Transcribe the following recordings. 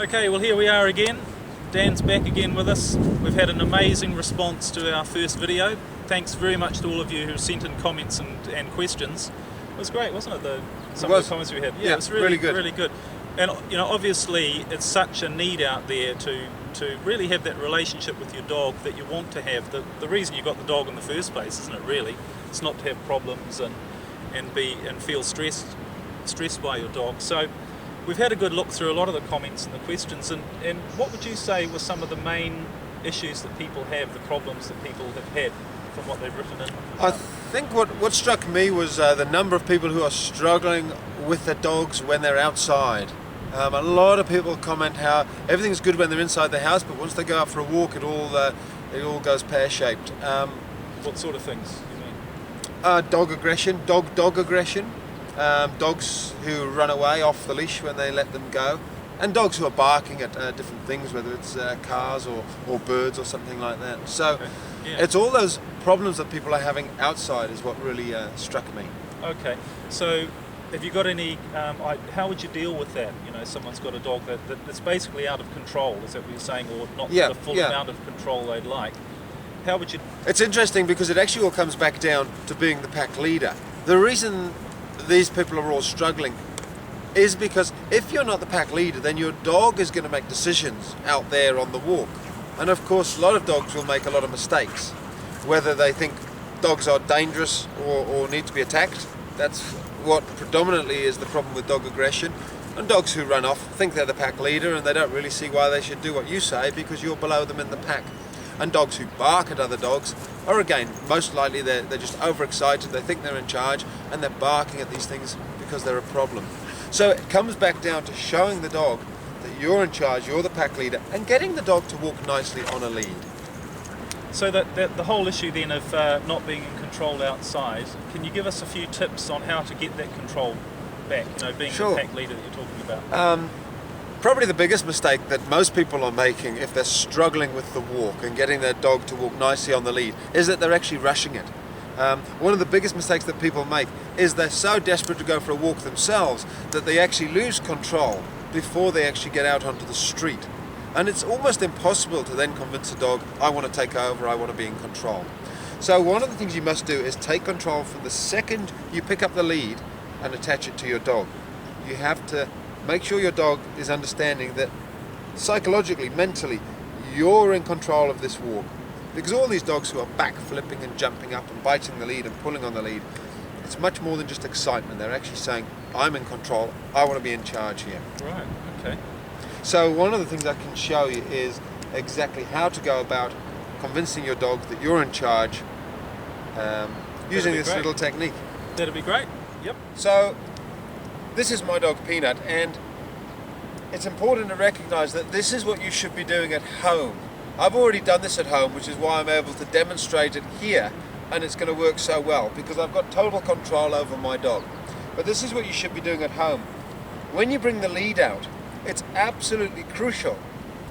Okay, well here we are again. Dan's back again with us. We've had an amazing response to our first video. Thanks very much to all of you who sent in comments and questions. It was great, wasn't it? Some of the comments we had. Yeah, it was really good. Really good. And you know, obviously it's such a need out there to really have that relationship with your dog that you want to have. The reason you got the dog in the first place, isn't it really? It's not to have problems and feel stressed by your dog. So we've had a good look through a lot of the comments and the questions, and what would you say were some of the main issues that people have, the problems that people have had from what they've written in? I think what struck me was the number of people who are struggling with their dogs when they're outside. A lot of people comment how everything's good when they're inside the house, but once they go out for a walk, it all goes pear-shaped. What sort of things you mean? Dog aggression, dog aggression. Dogs who run away off the leash when they let them go, and dogs who are barking at different things, whether it's cars or birds or something like that. So Okay. Yeah. it's all those problems that people are having outside is what really struck me. Okay, so have you got any, how would you deal with that? You know, someone's got a dog that's basically out of control, is that what you're saying, or not the full amount of control they'd like? How would you... It's interesting because it actually all comes back down to being the pack leader. The reason these people are all struggling is because if you're not the pack leader, then your dog is going to make decisions out there on the walk. And of course, a lot of dogs will make a lot of mistakes, whether they think dogs are dangerous or need to be attacked. That's what predominantly is the problem with dog aggression. And dogs who run off think they're the pack leader and they don't really see why they should do what you say because you're below them in the pack. And dogs who bark at other dogs are, again, most likely they're just overexcited, they think they're in charge, and they're barking at these things because they're a problem. So it comes back down to showing the dog that you're in charge, you're the pack leader, and getting the dog to walk nicely on a lead. So that the whole issue then of not being in control outside, can you give us a few tips on how to get that control back, you know, being Sure. the pack leader that you're talking about? Probably the biggest mistake that most people are making if they're struggling with the walk and getting their dog to walk nicely on the lead is that they're actually rushing it. One of the biggest mistakes that people make is they're so desperate to go for a walk themselves that they actually lose control before they actually get out onto the street. And it's almost impossible to then convince a dog, I want to take over, I want to be in control. So one of the things you must do is take control from the second you pick up the lead and attach it to your dog. You have to make sure your dog is understanding that psychologically, mentally, you're in control of this walk. Because all these dogs who are back flipping and jumping up and biting the lead and pulling on the lead, it's much more than just excitement. They're actually saying, I'm in control, I want to be in charge here. Right, okay. So one of the things I can show you is exactly how to go about convincing your dog that you're in charge using this little technique. That'd be great, yep. So this is my dog Peanut, and it's important to recognize that this is what you should be doing at home. I've already done this at home, which is why I'm able to demonstrate it here, and it's going to work so well because I've got total control over my dog. But this is what you should be doing at home. When you bring the lead out, it's absolutely crucial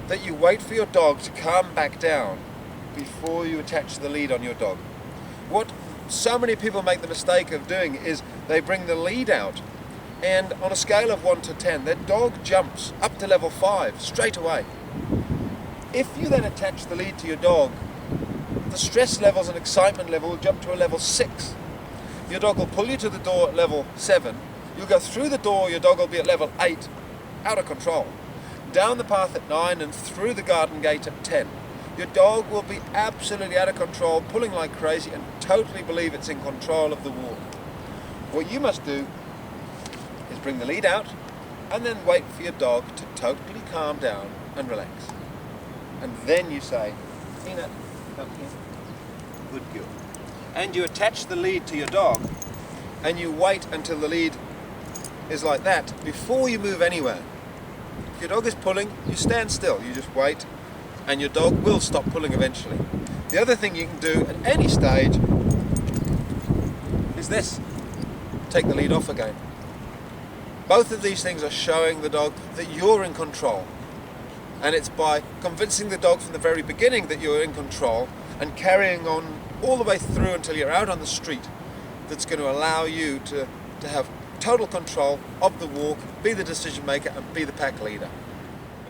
that you wait for your dog to calm back down before you attach the lead on your dog. What so many people make the mistake of doing is they bring the lead out, and on a scale of 1 to 10, their dog jumps up to level 5 straight away. If you then attach the lead to your dog, the stress levels and excitement level will jump to a level 6. Your dog will pull you to the door at level 7. You'll go through the door, your dog will be at level 8, out of control. Down the path at 9 and through the garden gate at 10. Your dog will be absolutely out of control, pulling like crazy, and totally believe it's in control of the walk. What you must do is bring the lead out and then wait for your dog to totally calm down and relax. And then you say, Peanut, come here. Good girl. And you attach the lead to your dog and you wait until the lead is like that before you move anywhere. If your dog is pulling, you stand still. You just wait and your dog will stop pulling eventually. The other thing you can do at any stage is this. Take the lead off again. Both of these things are showing the dog that you're in control. And it's by convincing the dog from the very beginning that you're in control and carrying on all the way through until you're out on the street that's going to allow you to have total control of the walk, be the decision maker and be the pack leader.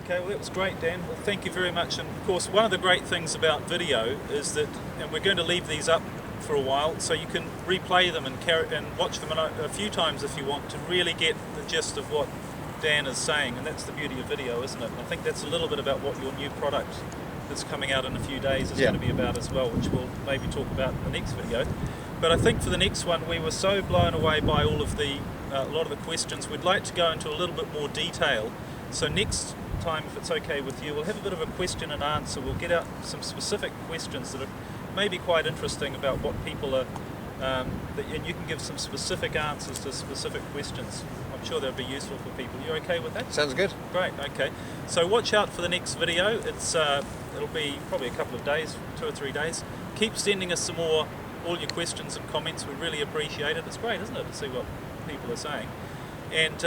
Okay, well that was great, Dan. Well, thank you very much. And of course, one of the great things about video is that, and we're going to leave these up for a while, so you can replay them and watch them a few times if you want to really get the gist of what Dan is saying. And that's the beauty of video, isn't it? And I think that's a little bit about what your new product that's coming out in a few days is going to be about as well, which we'll maybe talk about in the next video. But I think for the next one, we were so blown away by all of the a lot of the questions. We'd like to go into a little bit more detail. So next time, if it's okay with you, we'll have a bit of a question and answer. We'll get out some specific questions that are maybe quite interesting about what people are, and you can give some specific answers to specific questions. I'm sure that'll be useful for people. You okay with that? Sounds good. Great, okay. So watch out for the next video. It'll be probably a couple of days, 2 or 3 days. Keep sending us all your questions and comments. We really appreciate it. It's great, isn't it, to see what people are saying. And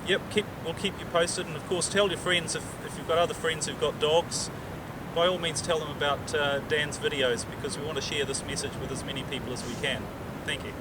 yep, we'll keep you posted. And of course, tell your friends, if you've got other friends who've got dogs, by all means tell them about Dan's videos, because we want to share this message with as many people as we can. Thank you.